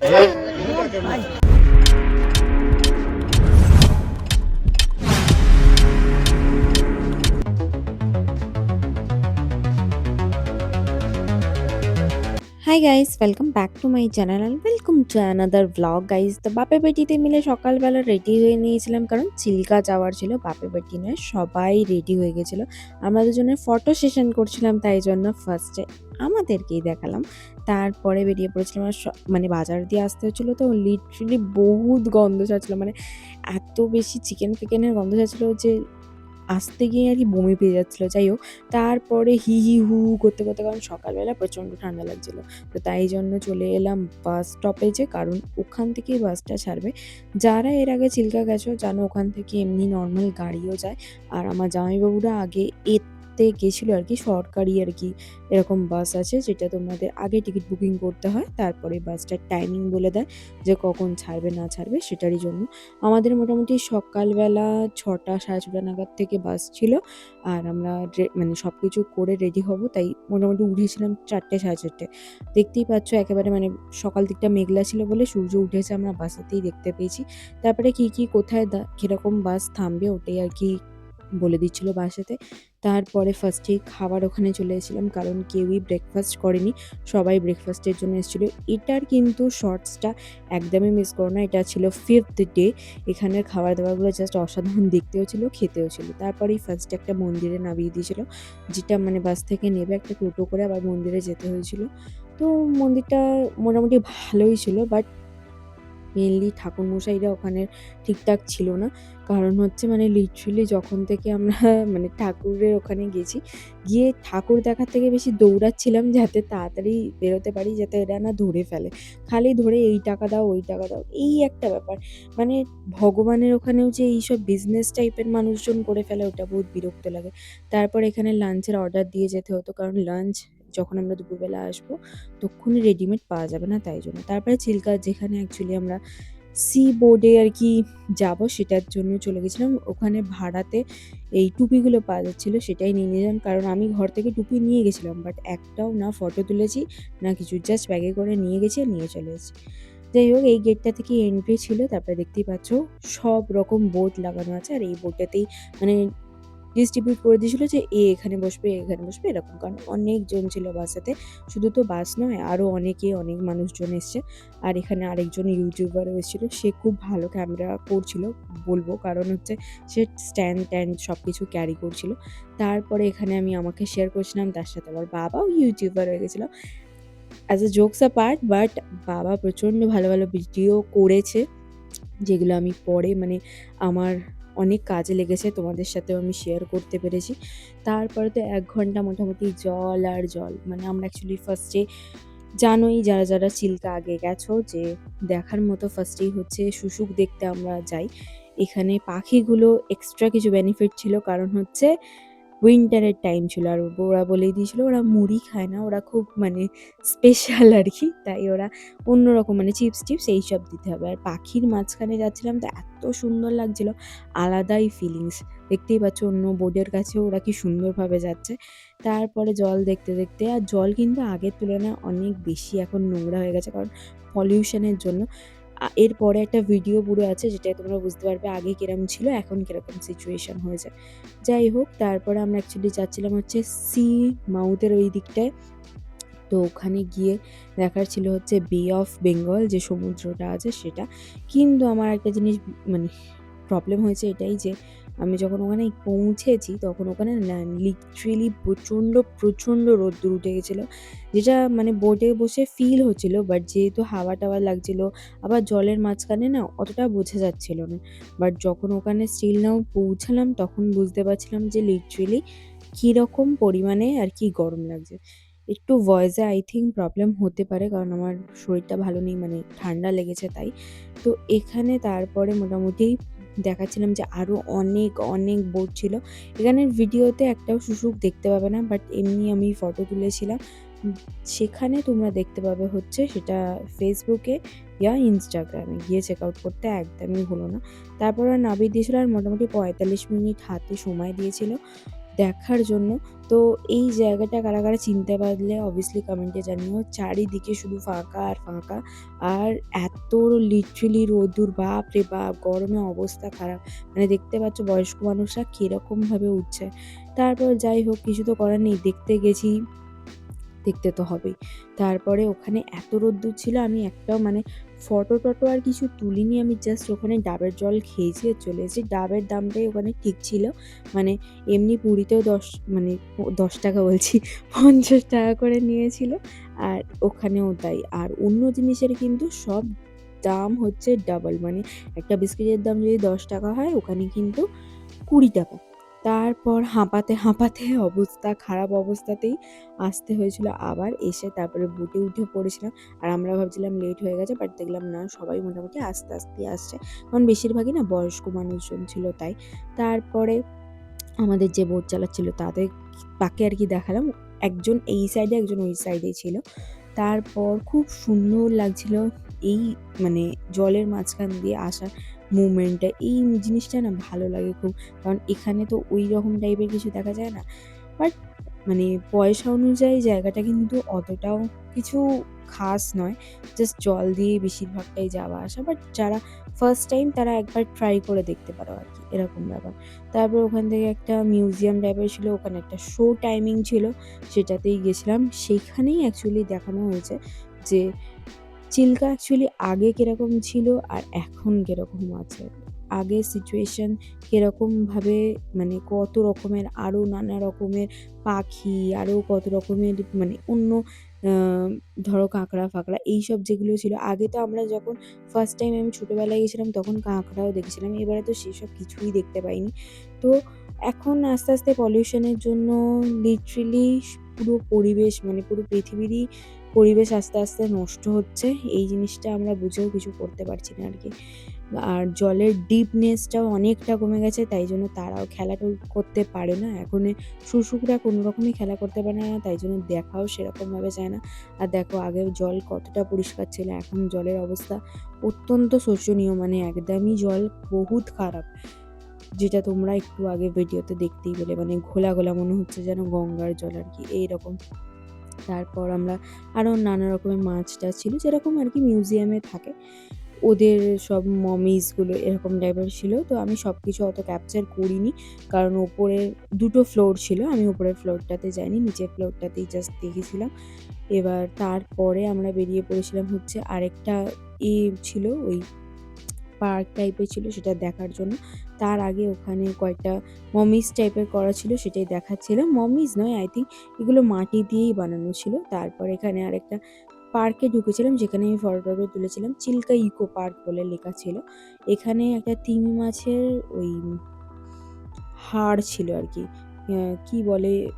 Hi guys, welcome back to my channel and welcome to another blog guys. তো বাপের বেটিতে মিলে সকালবেলা ready হয়ে নিয়েছিলাম, কারণ চিল্কা যাওয়ার ছিল। বাপের বেটি নয়, সবাই রেডি হয়ে গেছিল। আমরা দুজনে ফটো সেশন করছিলাম, তাই জন্য ফার্স্টে আমাদেরকেই দেখালাম, তারপরে বেরিয়ে পড়েছিলাম। আর মানে বাজার দিয়ে আসতে হচ্ছিলো, তো লিটারেলি বহুত গন্ধ ছাড়ছিল, মানে এত বেশি চিকেন ফিকেনের গন্ধ ছাড়ছিল যে আসতে গিয়ে আর কি বমি পেয়ে যাচ্ছিলো। যাই হোক, তারপরে হি হি হু হু করতে করতে, কারণ সকালবেলা প্রচণ্ড ঠান্ডা লাগছিলো, তো তাই জন্য চলে এলাম বাস স্টপেজে, কারণ ওখান থেকেই বাসটা ছাড়বে। যারা এর আগে চিল্কা গেছো জানো, ওখান থেকে এমনি নর্মাল গাড়িও যায়। আর আমার জামাইবাবুরা আগে এতে গেছিলো আর কি, সরকারি আর কি এরকম বাস আছে, যেটা তোমাদের আগে টিকিট বুকিং করতে হয়, তারপরে বাসটার টাইমিং বলে দেয় যে কখন ছাড়বে না ছাড়বে, সেটারই জন্য আমাদের মোটামুটি সকালবেলা 6টা 6:30 নাগাদ থেকে বাস ছিল। আর আমরা মানে সব কিছু করে রেডি হব, তাই মোটামুটি উঠেছিলাম 4টে 4:30। দেখতেই পাচ্ছ একেবারে, মানে সকাল দিকটা মেঘলা ছিল বলে সূর্য উঠেছে আমরা বাসেতেই দেখতে পেয়েছি। তারপরে কি কোথায় কীরকম বাস থামবে ওটাই আর কি বলে দিচ্ছিল বাসেতে। তারপরে ফার্স্টেই খাবার ওখানে চলে এসেছিলাম, কারণ কেউই ব্রেকফাস্ট করেনি, সবাই ব্রেকফাস্টের জন্য এসেছিলো। এটার কিন্তু শর্টসটা একদমই মিস করো না, এটা ছিল 5th ডে। এখানের খাবার দাবারগুলো জাস্ট অসাধারণ, দেখতেও ছিল খেতেও ছিল। তারপরেই ফার্স্টে একটা মন্দিরে নামিয়ে দিয়েছিল, যেটা মানে বাস থেকে নেবে একটা টোটো করে আবার মন্দিরে যেতে হয়েছিল। তো মন্দিরটা মোটামুটি ভালোই ছিল, বাট মেনলি ঠাকুরমশাইরা ওখানে ঠিকঠাক ছিল না। কারণ হচ্ছে মানে লিটারেলি যখন থেকে আমরা মানে ঠাকুরের ওখানে গেছি, গিয়ে ঠাকুর দেখার থেকে বেশি দৌড়াচ্ছিলাম যাতে তাড়াতাড়ি বেরোতে পারি, যাতে এরা না ধরে ফেলে। খালি ধরে এই টাকা দাও, ওই টাকা দাও, এই একটা ব্যাপার। মানে ভগবানের ওখানেও যে এইসব বিজনেস টাইপের মানুষজন করে ফেলে, ওটা বহুত বিরক্ত লাগে। তারপর এখানে লাঞ্চের অর্ডার দিয়ে যেতে হতো, কারণ লাঞ্চ যখন আমরা দুপুরবেলা আসবো তক্ষুনি রেডিমেড পাওয়া যাবে না, তাই জন্য। তারপরে চিল্কা, যেখানে অ্যাকচুয়ালি আমরা সি বোর্ডে আর কি যাবো, সেটার জন্য চলে গেছিলাম। ওখানে ভাড়াতে এই টুপিগুলো পাওয়া যাচ্ছিলো, সেটাই নিয়ে নিলাম, কারণ আমি ঘর থেকে টুপি নিয়ে গেছিলাম, বাট একটাও না ফটো তুলেছি না কিছু, জাস্ট ব্যাগে করে নিয়ে গেছি আর নিয়ে চলে এসেছি। যাই হোক, এই গেটটা থেকে এন্ট্রি ছিল। তারপরে দেখতেই পাচ্ছ সব রকম বোর্ড লাগানো আছে, আর এই বোর্ডটাতেই মানে ডিস্ট্রিবিউট করে দিয়েছিল যে এখানে বসবে, এখানে বসবে, এরকম। কারণ অনেকজন ছিল বাসেতে, শুধু তো বাস নয়, আরও অনেক মানুষজন এসছে। আর এখানে আরেকজন ইউটিউবারও এসেছিলো, সে খুব ভালো ক্যামেরা করছিল বলবো, কারণ হচ্ছে সে স্ট্যান্ড ট্যান্ড সব কিছু ক্যারি করছিল। তারপরে এখানে আমি আমাকে শেয়ার করছিলাম, তার সাথে আমার বাবাও ইউটিউবার হয়ে গেছিলো। As a jokes apart, but বাবা প্রচণ্ড ভালো ভালো ভিডিও করেছে, যেগুলো আমি পরে মানে আমার অনেক কাজে লেগেছে, তোমাদের সাথেও আমি শেয়ার করতে পেরেছি। তারপরে তো 1 ঘন্টা মোটামুটি জল আর জল, মানে আমরা অ্যাকচুয়ালি ফার্স্টে জানোই, যারা চিল্কা আগে গেছো, যে দেখার মতো ফার্স্টেই হচ্ছে শুশুক দেখতে আমরা যাই। এখানে পাখিগুলো এক্সট্রা কিছু বেনিফিট ছিল, কারণ হচ্ছে উইন্টারের টাইম ছিল, আর ওরা বলেই দিয়েছিল ওরা মুড়ি খায় না, ওরা খুব মানে স্পেশাল আর কি, তাই ওরা অন্যরকম মানে চিপস টিপস এইসব দিতে হবে। আর পাখির মাঝখানে যাচ্ছিলাম, তো এত সুন্দর লাগছিল, আলাদাই ফিলিংস। দেখতেই পাচ্ছ অন্য বোর্ডের কাছেও ওরা কি সুন্দরভাবে যাচ্ছে। তারপরে জল দেখতে দেখতে, আর জল কিন্তু আগের তুলনায় অনেক বেশি এখন নোংরা হয়ে গেছে, কারণ পলিউশনের জন্য। এরপরে একটা ভিডিও পুরো আছে, যেটায় তোমরা বুঝতে পারবে আগে কিরকম ছিল, এখন কিরকম সিচুয়েশন হয়েছে। যাই হোক, তারপরে আমরা অ্যাকচুয়ালি যাচ্ছিলাম হচ্ছে সি মাউথের ওই দিকটায়। তো ওখানে গিয়ে দেখার ছিল হচ্ছে বে অফ বেঙ্গল, যে সমুদ্রটা আছে সেটা। কিন্তু আমার একটা জিনিস মানে প্রবলেম হয়েছে এটাই, যে আমি যখন ওখানে পৌঁছেছি তখন ওখানে না লিটারেলি প্রচণ্ড রোদ্দুর উঠে গেছিলো, যেটা মানে বোটে বসে ফিল হচ্ছিল, বাট যেহেতু হাওয়া টাওয়া লাগছিল, আবার জলের মাঝখানে না অতটা বোঝা যাচ্ছিল না। বাট যখন ওখানে স্টিল নাও পৌঁছালাম, তখন বুঝতে পারছিলাম যে লিটারেলি কীরকম পরিমাণে আর কি গরম লাগছে। একটু ভয়েসে আই থিঙ্ক প্রবলেম হতে পারে, কারণ আমার শরীরটা ভালো নেই, মানে ঠান্ডা লেগেছে তাই। তো এখানে তারপরে মোটামুটি দেখাচ্ছিলাম যে আরও অনেক বোট ছিল। এখানের ভিডিওতে একটাও শুশুক দেখতে পাবে না, বাট এমনি আমি ফটো তুলেছিলাম। সেখানে তোমরা দেখতে পাবে হচ্ছে সেটা ফেসবুকে ইয়া ইনস্টাগ্রামে, গিয়ে চেক আউট করতে একদমই হলো না। তারপর আর নামিয়ে দিয়েছিল, আর মোটামুটি 45 মিনিট হাতে সময় দিয়েছিল। দেখার জন্য। তো এই জায়গাটা কারা, কারা চিনতে পারলে অবভিয়াসলি কমেন্টে জানিও। চারিদিকে শুধু ফাঁকা আর ফাঁকা। আর এত লিটারেলি রোদ্দুর, বাপরে বাপ! গরমে অবস্থা খারাপ। মানে দেখতে পাচ্ছ বয়স্ক মানুষরা কিরকমভাবে উঠছে। তারপর যাই হোক, কিছু তো করার নেই। দেখতে গেছি, দেখতে তো হবেই। তারপরে ওখানে এত রোদ্দুর ছিল, আমি একটাও মানে ফটো-টটো আর কিছু তুলিনি। আমি জাস্ট ওখানে ডাবের জল খেয়েছি আর চলে এসেছি। ডাবের দামটাই ওখানে ঠিক ছিল। মানে এমনি পুরীতেও মানে ৳10 বলছি, ৳50 করে নিয়েছিল। আর ওখানেও তাই। আর অন্য জিনিসের কিন্তু সব দাম হচ্ছে ডাবল। মানে একটা বিস্কিটের দাম যদি ৳10 হয়, ওখানে কিন্তু ৳20। তারপর হাঁপাতে, হাঁপাতে অবস্থা খারাপ অবস্থাতেই আসতে হয়েছিল আবার। এসে তারপরে বোটে উঠে পড়েছিলাম। আর আমরা ভাবছিলাম লেট হয়ে গেছে, বাট দেখলাম না, সবাই মোটামুটি আস্তে, আস্তেই আসছে। কারণ বেশিরভাগই না বয়স্ক মানুষজন ছিল তাই। তারপরে আমাদের যে বোট চালাচ্ছিল তাকে আর কি দেখালাম। একজন এই সাইডে, একজন ওই সাইডে ছিল। তারপর খুব সুন্দর লাগছিল এই মানে জলের মাঝখান দিয়ে আসার মুভমেন্টটা। এই জিনিসটা না ভালো লাগে খুব। কারণ এখানে তো ওইরকম টাইপের কিছু দেখা যায় না। বাট মানে পয়সা অনুযায়ী জায়গাটা কিন্তু অতটাও কিছু খাস নয়। জাস্ট জল দিয়ে বেশিরভাগটাই যাওয়া আসা। বাট যারা ফার্স্ট টাইম তারা একবার ট্রাই করে দেখতে পারো আরকি, এরকম ব্যাপার। তারপর ওখান থেকে একটা মিউজিয়াম টাইপের ছিল, ওখানে একটা শো টাইমিং ছিল, সেটাতেই গেছিলাম। সেইখানেই অ্যাকচুয়ালি দেখানো হয়েছে যে চিল্কা অ্যাকচুয়ালি আগে কিরকম ছিল আর এখন কিরকম আছে। আগের সিচুয়েশন কিরকমভাবে, মানে কত রকমের আরও নানা রকমের পাখি, আরও কত রকমের মানে অন্য আ ধরো কাঁকড়া-ফাকড়া এইসব যেগুলো ছিল। আগে তো আমরা যখন ফার্স্ট টাইম আমি ছোটোবেলায় গেছিলাম তখন কাঁকড়াও দেখেছিলাম। এবারে তো সেসব কিছুই দেখতে পাইনি। তো এখন আস্তে, আস্তে পলিউশনের জন্য লিটারেলি পুরো পরিবেশ, মানে পুরো পৃথিবীরই পরিবেশ আস্তে, আস্তে নষ্ট হচ্ছে। এই জিনিসটা আমরা বুঝেও কিছু করতে পারছি না আরকি। আর জলের ডিপনেসটাও অনেকটা কমে গেছে, তাই জন্য তারাও খেলাটা করতে পারে না। এখন শুশুকরা কোনো রকমই খেলা করতে পারে না, তাই জন্য দেখাও সেরকমভাবে যায় না। আর দেখো আগের জল কতটা পরিষ্কার ছিল, এখন জলের অবস্থা অত্যন্ত শোচনীয়। মানে একদমই জল বহুত খারাপ। যেটা তোমরা একটু আগে ভিডিওতে দেখতেই পেলে। মানে ঘোলা, ঘোলা মনে হচ্ছে যেন গঙ্গার জল আরকি, এইরকম। তারপর আমরা আরও নানা রকমের মাছ-টাছ ছিল, যেরকম আরকি মিউজিয়ামে থাকে। ওদের সব মমিসগুলো এরকম টাইপের ছিল। তো আমি সবকিছু অত ক্যাপচার করিনি। কারণ ওপরের ২ টো ফ্লোর ছিল। আমি উপরের ফ্লোরটাতে যাইনি। নিচের ফ্লোরটাতেই জাস্ট দেখেছিলাম। এবার তারপরে আমরা বেরিয়ে পড়েছিলাম হচ্ছে আরেকটা ছিল, ওই পার্ক টাইপের ছিল, সেটা দেখার জন্য। তার আগে ওখানে কয়েকটা মমিস টাইপের করা ছিল, সেটাই দেখাচ্ছিল। মমিস নয়, আই থিংক এগুলো মাটি দিয়েই বানানো ছিল। তারপর এখানে আরেকটা পার্কে ঢুকেছিলাম, যেখানে আমি ফটো-টটো তুলেছিলাম। চিল্কা ইকো পার্ক বলে লেখা ছিল। এখানে একটা তিমি মাছের ওই হাড় ছিল আরকি। কি বলে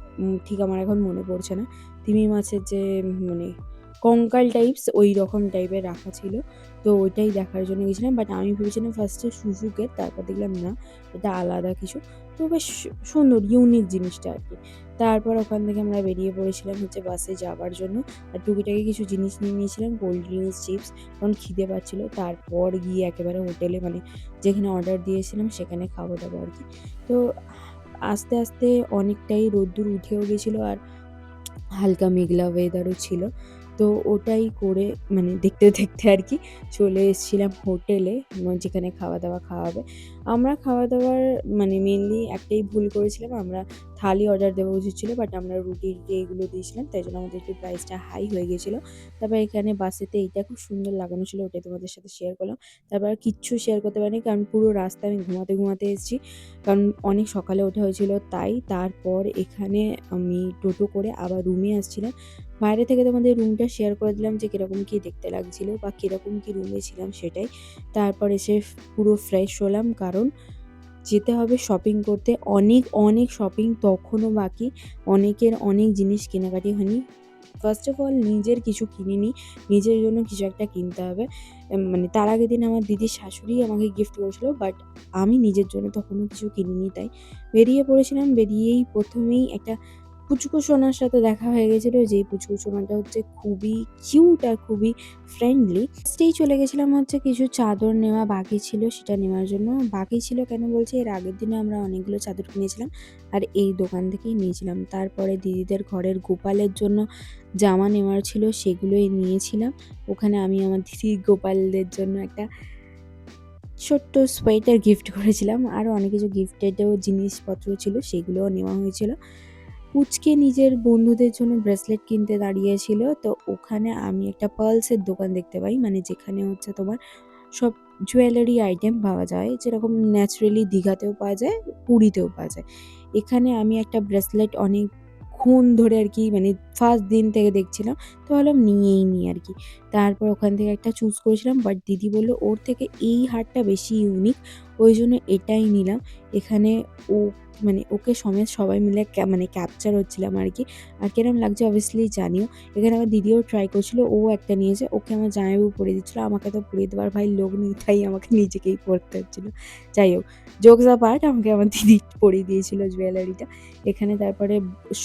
ঠিক আমার এখন মনে পড়ছে না। তিমি মাছের যে মানে কঙ্কাল টাইপস ওইরকম টাইপের রাখা ছিল। তো ওইটাই দেখার জন্য গেছিলাম। বাট আমি ভেবেছিলাম ফার্স্টে সুজুকের, তারপর দেখলাম না, এটা আলাদা কিছু। তো বেশ সুন্দর, ইউনিক জিনিসটা আরকি। তারপর ওখান থেকে আমরা বেরিয়ে পড়েছিলাম হচ্ছে বাসে যাবার জন্য। আর টুকিটাকি কিছু জিনিস নিয়ে নিয়েছিলাম, কোল্ড ড্রিঙ্কস, চিপস, কারণ খিদে পাচ্ছিল। তারপর গিয়ে একেবারে হোটেলে, মানে যেখানে অর্ডার দিয়েছিলাম সেখানে খাবো-দাবো আরকি। তো আস্তে, আস্তে অনেকটাই রোদ্দুর উঠেও গেছিলো আর হালকা মেঘলা ওয়েদারও ছিল। তো ওটাই করে মানে দেখতে, দেখতে আরকি চলে এসেছিলাম হোটেলে, যেখানে খাওয়া-দাওয়া খাওয়া হবে। আমরা খাওয়া-দাওয়ার মানে মেইনলি একটাই ভুল করেছিলাম। আমরা থালি অর্ডার দেওয়া উচিত ছিল, বাট আমরা রুটি-টুটি এগুলো দিয়েছিলাম। তাই জন্য আমাদের একটু প্রাইসটা হাই হয়ে গেছিলো। তারপর এখানে বাসেতে এইটা খুব সুন্দর লাগানো ছিল, ওটাই তোমাদের সাথে শেয়ার করলাম। তারপর আর কিচ্ছু শেয়ার করতে পারিনি, কারণ পুরো রাস্তা আমি ঘুমাতে, ঘুমাতে এসেছি। কারণ অনেক সকালে ওঠা হয়েছিল তাই। তারপর এখানে আমি টোটো করে আবার রুমে আসছিলাম। বাইরে থেকে তোমাদের রুমটা শেয়ার করে দিলাম যে কিরকম কি দেখতে লাগছিল বা কিরকম কি রুমে ছিলাম সেটাই। তারপর এসে পুরো ফ্রেশ হলাম, কারণ যেতে হবে শপিং করতে। অনেক, অনেক শপিং তখনও বাকি। অনেকের অনেক জিনিস কেনাকাটি হয়নি। ফার্স্ট অফ অল নিজের কিছু কিনিনি। নিজের জন্য কিছু একটা কিনতে হবে। মানে তার আগের দিন আমার দিদির শাশুড়ি আমাকে গিফট করেছিল, বাট আমি নিজের জন্য তখনও কিছু কিনিনি তাই। বেরিয়ে পড়েছিলাম। বেরিয়েই ১ম এই একটা পুচকু সোনার সাথে দেখা হয়ে গেছিলো, যেই পুচকু সোনাটা হচ্ছে খুবই কিউট আর খুবই ফ্রেন্ডলি। ফার্স্টেই চলে গেছিলাম হচ্ছে কিছু চাদর নেওয়া বাকি ছিল, সেটা নেওয়ার জন্য। বাকি ছিল কেন বলছি, এর আগের দিনে আমরা অনেকগুলো চাদর কিনেছিলাম আর এই দোকান থেকেই নিয়েছিলাম। তারপরে দিদিদের ঘরের গোপালের জন্য জামা নেওয়ার ছিল, সেগুলোই নিয়েছিলাম। ওখানে আমি আমার দিদি গোপালদের জন্য একটা ছোট্ট সোয়েটার গিফট করেছিলাম। আরও অনেক কিছু গিফটেডও জিনিসপত্র ছিল, সেগুলোও নেওয়া হয়েছিল। পুচকে নিজের বন্ধুদের জন্য ব্রেসলেট কিনতে দাঁড়িয়েছিল, তো ওখানে আমি একটা পার্লসের দোকান দেখতে পাই, মানে যেখানে হচ্ছে তোমার সব জুয়েলারি আইটেম পাওয়া যায়, যেরকম ন্যাচারালি দীঘাতেও পাওয়া যায়, পুরীতেও পাওয়া যায়। এখানে আমি একটা ব্রেসলেট অনেকক্ষণ ধরে আর কি, মানে ফার্স্ট দিন থেকে দেখছিলাম, তো ভাবলাম নিয়েই নিই আর কি। তারপর ওখান থেকে একটা চুজ করেছিলাম, বাট দিদি বলল ওর থেকে এই হারটা বেশি ইউনিক, ওই জন্য এটাই নিলাম। এখানে ও মানে ওকে সমেত সবাই মিলে মানে ক্যাপচার হচ্ছিলাম আর কি। আর কিরম লাগছে অবভিয়াসলি জানিও। এখানে আমার দিদিও ট্রাই করছিল, ও একটা নিয়েছে, ওকে আমার জামাইবাবু পরিয়ে দিচ্ছিল, আমাকে তো পরিয়ে দেওয়ার ভাই লোক নেই, তাই আমাকে নিজেকেই পরতে হচ্ছিলো। যাই হোক, জোকস অ্যাপার্ট, আমাকে আমার দিদি পরিয়ে দিয়েছিল জুয়েলারিটা। এখানে তারপরে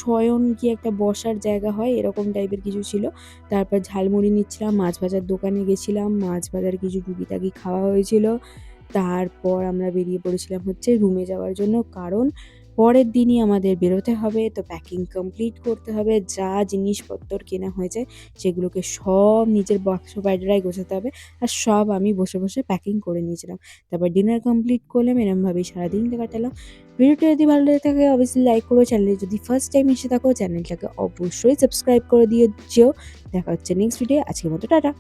শয়ন কি একটা বসার জায়গা হয় এরকম টাইপের কিছু ছিল। তারপর ঝালমুড়ি নিচ্ছিলাম, মাছ ভাজার দোকানে গেছিলাম, মাছ ভাজার কিছু টুকিটাকি খাওয়া হয়েছিল। তারপর আমরা বেরিয়ে পড়েছিলাম হচ্ছে রুমে যাওয়ার জন্য, কারণ পরের দিনই আমাদের বেরোতে হবে, তো প্যাকিং কমপ্লিট করতে হবে। যা জিনিসপত্র কেনা হয়েছে সেগুলোকে সব নিজের বাক্স বাইডারায় গোছাতে হবে, আর সব আমি বসে বসে প্যাকিং করে নিয়েছিলাম। তারপর ডিনার কমপ্লিট করলাম, এরমভাবেই সারাদিনটা কাটালাম। ভিডিওটা যদি ভালো লেগে থাকে অবশ্যই লাইক করো, চ্যানেলে যদি ফার্স্ট টাইম এসে থাকো চ্যানেলটাকে অবশ্যই সাবস্ক্রাইব করে দিয়ে যেও। দেখা হচ্ছে নেক্সট ভিডিও, আজকের মতো টাটা।